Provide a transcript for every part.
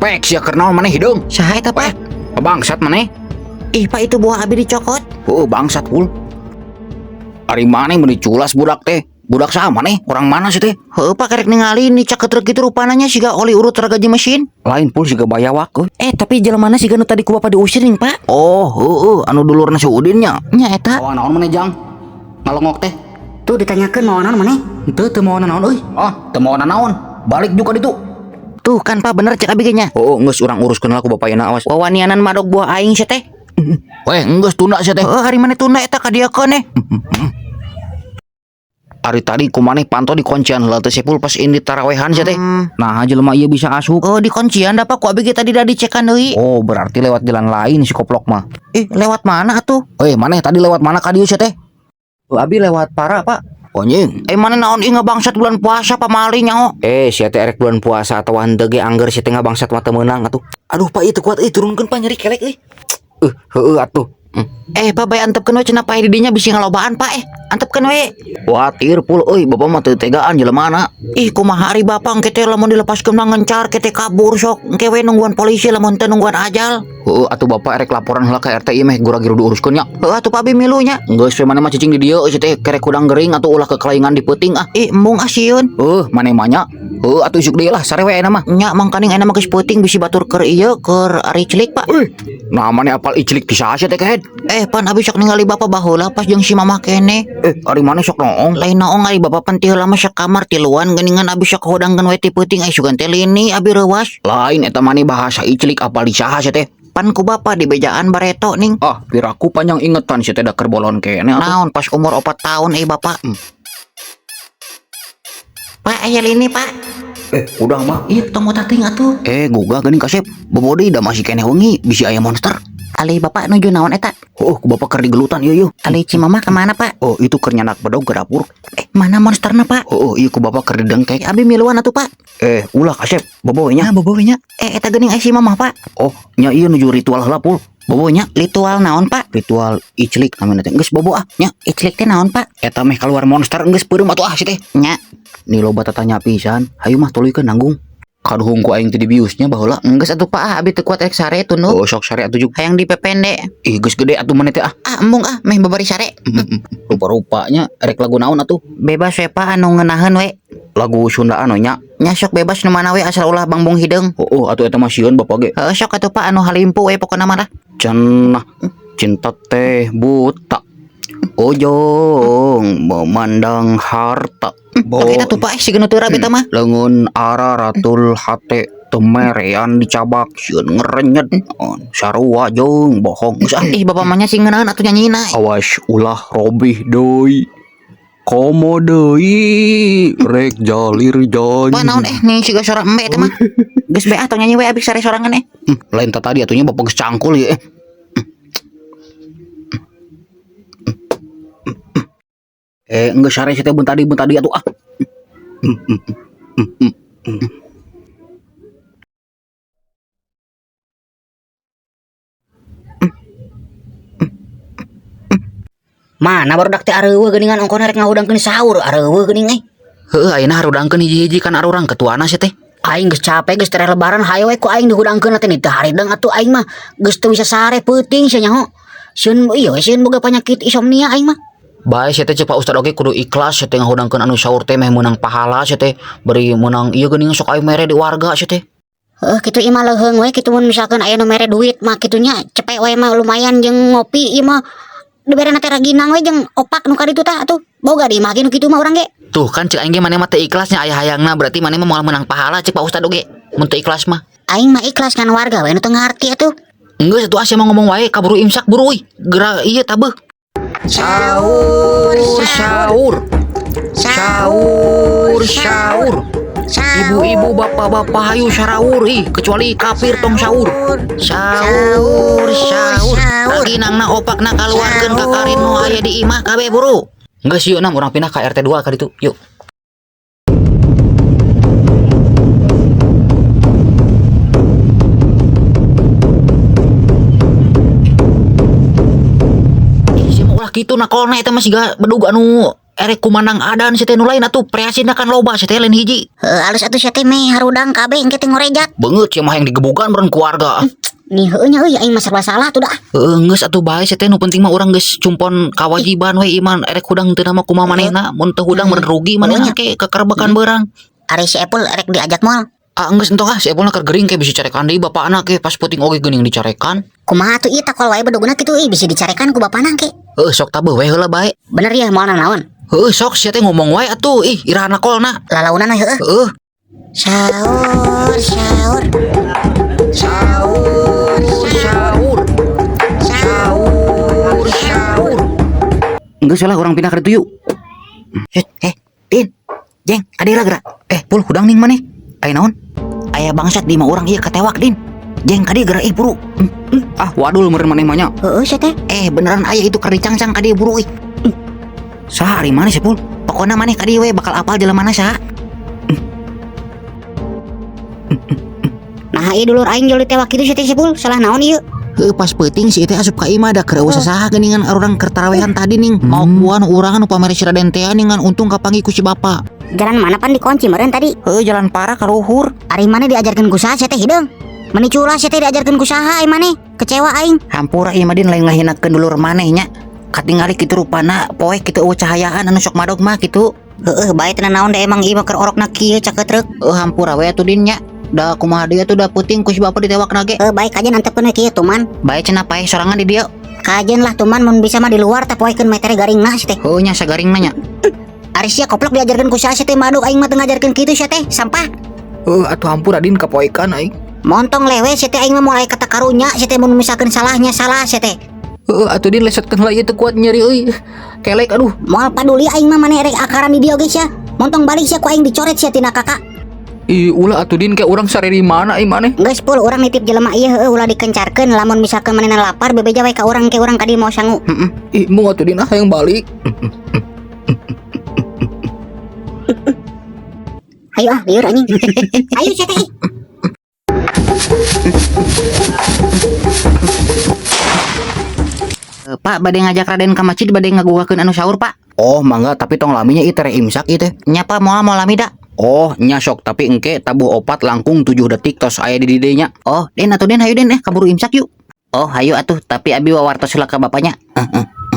Pek sia kernaon maneh hidung. Saha eta Pak? Bangsat maneh. Ih Pak, itu buah abi dicokot. Bangsat hul. Ari maneh mun diculas budak teh. Budak saha maneh? Orang mana sih teh? Heuh Pak, karek ningali ini caketrek kitu rupananya siga oli urut gaji mesin. Lain pul siga bayawak euy. Tapi jelemana siga nu tadi ku Bapak diusir nih Pak. Oh, anu dulurna si Udin nya. Nya eta. Awan naon maneh Jang? Ngalongok teh. Tuh ditanyakeun mau naon maneh? Teu mau naon euy. Teu mau naon. Balik juga ditu. Tuh kan Pak, bener cek abi ge nya. Geus urang uruskeun lah ku bapayana awas. Wawanianan madog buah aing sia teh. Weh, geus tunda sia teh. Hari mana tunda eta ka dieu keun Ari tadi ku maneh pantau di kuncian heula teh Sepul pas indi tarawehan sia teh. Nah, jelema ieu bisa asup. Di kuncian da Pak, ku abi ge tadi da dicekan deui. Berarti lewat jalan lain si koplok mah. Lewat mana atuh? Maneh tadi lewat mana ka dieu sia teh? Abi lewat para Pak. Nying. Mana naon inga bangsat bulan puasa pamali nyaho. Sia teh erek bulan puasa atawa henteu ge angger sia teh ngabangsat mah teu meunang atuh. Aduh Pak, itu kuat turunkeun Pak, nyeri kelek euy. Heueuh atuh. Pak bae antepkeun we cenah pae di dinya bisi ngalobaan Pak antepkeun we. Kuatir pul euy bapak mah teu tegaan jelemana. Kumaha ari Bapak engke teh lamun dilepaskeun mah ngencar kete kabur sok engke we nungguan polisi lamun teu nungguan ajal. Atuh bapak erek laporan heula ka RT ieu meh gura-giru diuruskeun nya. Atuh Pak milu nya. Geus we maneh mah cicing di dieu sia teh kerek kudang gering atuh ulah kekelaingan di peuting Embung asieun. Maneh mah nya. Atuh isuk deui lah sare we euna mah. Nya mangkaning euna mah geus peuting bisi batur keur ieu keur ari cilik Pak. Nah maneh apal icilik kisah sia teh kehed. Pan abi sok ningali Bapak baheula pas jeung si Mamah kene. Ari maneh sok noong. Lain naong ari Bapak penting heula mah sakamar tiluan geuningan abi sok hodangkeun we ti peuting sugan teh lini abi reuwas. Lain eta maneh bahasa icilik apal di saha sia teh. Pan ku Bapak di bejaan bareto ning. Piraku panjang ingetan sia teh da keur bolon kene atuh. Naon pas umur 4 tahun Bapak. Pak aya lini Pak. Udah mah. Tong tating atuh. Gugah geuning kasep. Bobodi da masih keneh wengi bisi aya monster. Ali Bapak nuju naon eta? Ku bapak keur digelutan ieu. Ali Cimama kemana Pak? Itu keur nyanak bedog ke dapur. Mana monsterna Pak? Ieu ku bapak keur didengkek. Abi miluan atuh Pak. Ulah kasep boboe nya. Boboe nya. Eta geuning si Mamah Pak. Nya ieu nuju ritual heula pul. Boboe nya ritual naon Pak? Ritual icilik namanya teh. Geus bobo nya. Icilik teh naon Pak? Eta meh kaluar monster geus peureum atuh si teh. Nya. Ni loba tatanya pisan. Hayu mah tuluykeun nanggung. Kaduhung ku aing teh di biusnya baheula. Geus atuh Pak, abi teu kuat rek sare tunu. Sok sare atuh juk. Hayang dipepende. Geus gede atuh maneh teh Embung meh babari sare. Rupa-rupanya rek lagu naon atuh? Bebas we Pak anu ngeunaheun we. Lagu Sundaan nya. Nya sok bebas nu mana we asal ulah bangbung hideung. Atuh eta mah sieun bapak ge. Sok atuh Pak anu halimpu we pokona mah lah. Cenah cinta teh buta. Ojong memandang harta. Kita tuh Pak si genu teu rabi teh mah. Leungeun araratul hate temerean dicabak sieun ngerenyet. Sarua jeung bohong geus Bapak mah nya sing ngeunaheun atuh nyanyina. Awas ulah robih deui. Komo deui rek jalir janji. Pak naon nih siga sora embe teh mah. Geus be atuh nyanyi we abis sare sorangan Lain tadi atunya bapak geus cangkul ye. Geus sare sia teh beun tadi atuh Mana barudak teh areueuh geuningan ongkona rek ngahudangkeun sahur areueuh geuning ayeuna harudangkeun hiji-hiji kan arurang ketuana sia teh. Aing geus capek geus tere lebaran hayo we ku aing dihudangkeun teh teu harideng atuh aing mah geus teu bisa sare peuting sia nyaho. Sieun sieun boga penyakit insomnia aing mah. Bae sia teh cek Pak Ustad oge kudu ikhlas sia teh ngahudangkeun anu sahur teh meh meunang pahala sia teh beri meunang ieu geuning sok aya mere di warga sia teh. Kitu ieu mah leuheung we kitu mun misalkan aya nu mere duit mah kitunya cepek we mah lumayan jeung ngopi ieu mah diberena teh raginang we jeung opak nu ka ditu tah atuh boga di imah ge nu kitu mah urang ge. Tuh kan cek aing ge maneh mah teh ikhlasnya aya hayangna berarti maneh mah moal meunang pahala cek Pak Ustad oge mun teu ikhlas mah. Aing mah ikhlas kan warga we nu teu ngarti atuh. Geus atuh asa mah ngomong wae kaburu imsak buru euy geura ieu tabeuh. Sahur. Ibu-ibu bapak-bapak hayu saraur kecuali kafir tong sahur. Sahur. Raginangna opakna kaluarkeun ka karin nu aya di imah kabeh buru. Geus yeuh nam urang pindah ka RT 2 ka ditu. Yuk. Ulah kitu nakolna eta mah siga bedug anu erek kumandang adan si teh nu lain atuh preasina kan loba si teh lain hiji. Alus atuh sia teh meh harudang kabeh engke teh ngorejat. Beungeut si mah yang digebugan beren keluarga. Nih heuh nya euy aing mah serba salah tuh dah. Geus atuh bae si teh nu penting mah urang geus cumpon kawajiban we iman erek hudang teu nama kumaha manehna mun teu hudang beren rugi manehna ke kekerbekan beurang. Ari si Epul erek diajak moal. Geus entok si Epulna keur gering ke bisa carekan deui bapakna ke pas peuting oge geuning dicarekan. Kumaha tuh ieu takol wae bedoguna kitu bisa dicarekan ku bapana ke. Sok tabeuh we heula bae. Bener ya moal naon? Sok sia teh ngomong wae atuh irahna kolna. Lalaunan we heueuh. Sahur sahur. Sahur sahur. Sahur sahur. Geus lah urang pindah ka ditu yuk. Din. Jeng, adila geura. Pul hudang ning maneh. Aya naon? Aya bangsat di mah urang ieu katewak, Din. Jeng ka dieu geura buru. Wadul meureun maneh mah nya. Heueuh sia teh. Beneran aya itu keur dicangcang ka dieu buru Saha ari maneh sih Pul? Pokona maneh ka dieu we bakal apal jelemana saha. Nah ieu dulur aing jol ditewak kitu sia teh Pul, salah naon ieu? Pas peuting si teh asup ka imah da keur usaha geuningan urang keur tarawehan tadi ning. Mau kuan urang anu pamere si Raden teh ningan untung kapanggih ku si bapa. Jalan mana pan dikunci meureun tadi? Jalan parah ka luhur. Ari maneh diajarkeun ku saha sia teh hideung? Meni culah sia teh diajarkeun ku saha ai maneh? Kecewa aing. Hampura ieu mah Din lain ngahinakeun dulur maneh nya. Katingali kitu rupana poe kitu eueuh cahayaan anu sok madog mah kitu. Bae teu naon deh emang ieu mah keur orokna kieu caketrek. Hampura we atuh Din nya. Da kumaha deui atuh da peuting ku si bapa ditewakna ge. Bae kajen antepkeun we kieu tuman. Bae cenah paeh sorangan di dieu. Kajen lah tuman mun bisa mah di luar teh poekeun metere garingna sia teh. Nya sagaringna nya. Ari sia koplok diajarkeun ku saha sia teh madog aing mah teu ngajarkeun kitu sia teh sampah. Atuh hampura Din kapoekan aing. Montong lewe sia teh aing mah mulai kata karunya sia teh mun misalkeun salahnya salah sia teh. Atuh Din lesetkeun lah ieu teu kuat nyeri euy. Kelek aduh. Moal paduli aing mah maneh rek akaran di dieu ge sia. Montong balik sia ku aing dicoret sia tina kakak. Ulah atuh Din kayak urang sare di mana maneh? Geus Pul urang nitip jelema ieu heueuh ulah dikencarkeun lamun misalkeun manehna lapar bebeja wae ka urang ke urang ka dieu mau sangu. Mung atuh Din hayang balik. Hayu lieur anjing. Hayu sia teh. Pak bade ngajak Raden ka masjid bade ngagugakeun anu sahur Pak. Mangga tapi tong laminya ieu tere imsak ieu teh. Nya Pak moal lami da. Nya sok tapi engke tabuh opat langkung 7 detik tos aya di didenya. Den atuh Den hayu Den kaburu imsak yuk. Hayu atuh tapi abi wawartos heula ka bapaknya.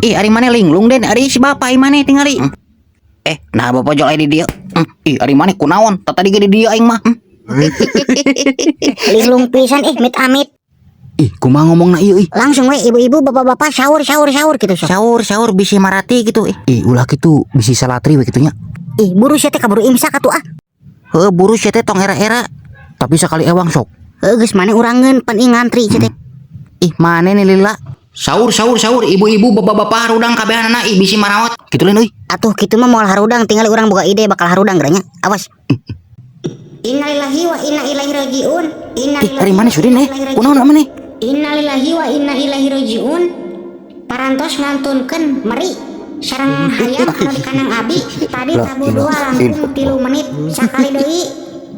Ari maneh linglung Den ari si bapa ai maneh tingali. Nah bapak jol aya di dieu. Ari maneh kunaon? Tadi ge di dieu aing mah. Linglung pisan mit amit. Kumaha ngomongna ieu Langsung we ibu-ibu bapak-bapak sahur kitu Sahur bisi marati gitu. Ulah kitu bisi salatri we kitu nya. Buru sia teh kaburu imsak atuh Buru sia teh tong era-era. Tapi sakali ewang sok. Geus maneh urangeun pan ngantri sia teh. Maneh nih lila. Sahur ibu-ibu bapak-bapak harudang kabehanana bisi marawat. Kitu lain euy. Atuh kitu mah moal harudang tinggal urang boga ide bakal harudang geranya. Awas. Innalillahi wa inna ilaihi rajiun. Ari maneh Sudin kunaon maneh? Innalillahi wa inna ilaihi rajiun. Parantos ngantunkeun meri sareng hayam anu di kanang abi tadi tabu 2 langkung 3 menit sakali deui.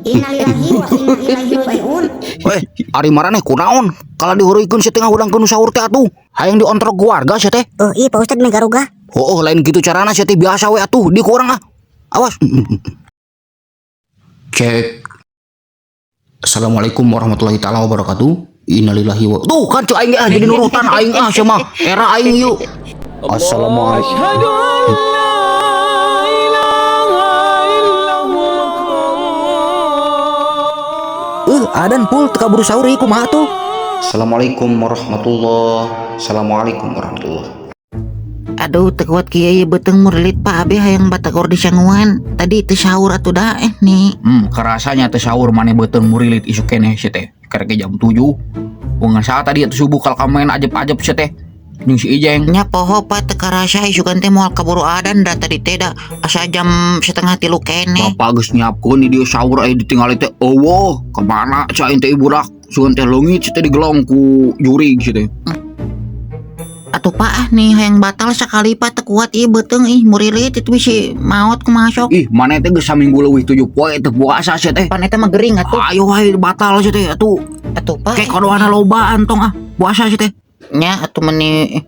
Innalillahi wa inna ilaihi rajiun. Ari maraneh kunaon? Kala dihuruykeun sia teh ngahudangkeun sahur teh atuh. Hayang diontrok keluarga sia teh. Iya Pak Ustad megaruga. Lain gitu carana sia teh biasa we atuh di kurang Awas. Cek. Assalamualaikum warahmatullahi taala wabarakatuh. Innalillahi wa. Tuh kan cuk aing jadi nurutan aing sia mah. Era aing yuk. Assalamualaikum. Adan Pul teu kaburu sahur ieu kumaha tuh? Assalamualaikum warahmatullahi. Assalamualaikum warahmatullahi. Aduh teu kuat kieu beuteung murlit Pak abi hayang batagor di sanguan. Tadi teu sahur atuh da nih. Kerasanya teu sahur maneh beuteung murilit isu keneh sia teh. Karek jam 7. Bunga saat tadi atuh subuh kal kamen ajep-ajep sia teh. Jeung si Ijeng. Nya poho Pak teu karasa isukan teh moal kaburu adan da tadi teh da asa jam 2:30 keneh. Bapak geus nyiapkeun di dieu sahur aya ditinggali teh eueuh kemana cain teh budak sugan teh leungit sia teh digelong ku jurig sia teh. Atuh Pak nih hayang batal sakali Pak teu kuat ieu beuteung murilit itu bisi maot kumaha sok. Maneh teh geus saminggu leuwih 7 poe teu puasa sia teh. Pan eta mah gering atuh. Ayo wae batal sia teh atuh. Atuh Pak. Kayak kadoana lobaan tong puasa sia teh. Nya atuh meni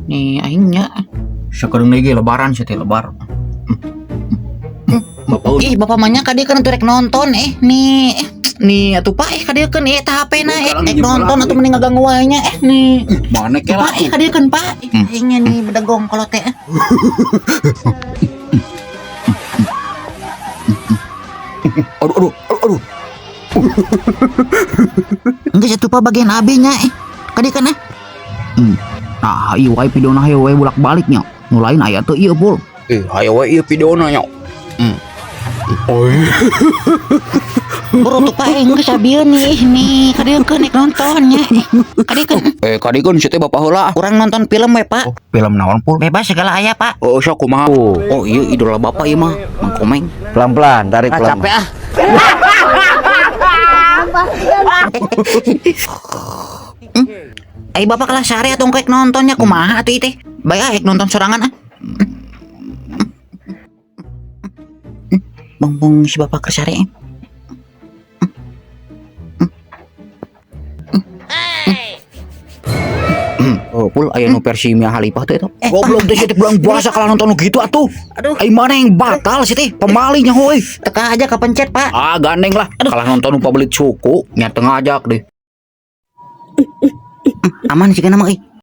nih aing nya. Sekarang lagi lebaran sih teh lebar. Bapak Ih bapak manya kadek kan rek nonton nih atuh pak kadek kan tah HP na nonton atau mending ngaganggu wae nya nih mana ke lah. pak kadek kan pak aingnya nih bedegong kalau teh Aduh. enggak satu pak bagian AB-nya kadek kan Nah, iya wae videona hayo wae bolak-baliknya. Mulain aya teu ieu pul. Hayo wae ieu videona nya. buru tuh pak enggak sabieun nih kadek kan nontonnya kadek kan Kadikeun si teh bapak heula. kurang nonton film we pak Film naon pul? bebas segala aya pak Oh, sok kumaha? Oh, iya idola bapak ieu mah. Mang Komeng. Pelan-pelan, tarik pelan. capek ah Ayo bapak kelas sehari atau ngek nontonnya kumaha atuh teh bae nonton sorangan Bong si bapak kelas sehari Oh, pul aya nu versi Mia Khalifah teh eta. Goblok teh si teh bulan puasa kalau nonton nu kitu atuh. Aduh. Ai mana yang batal si teh? Pemalingnya heuy. teka aja kepencet pak Ah, gandeng lah. Kalah nonton nu pabelit suku, nya teu ngajak deh. aman sih kana mah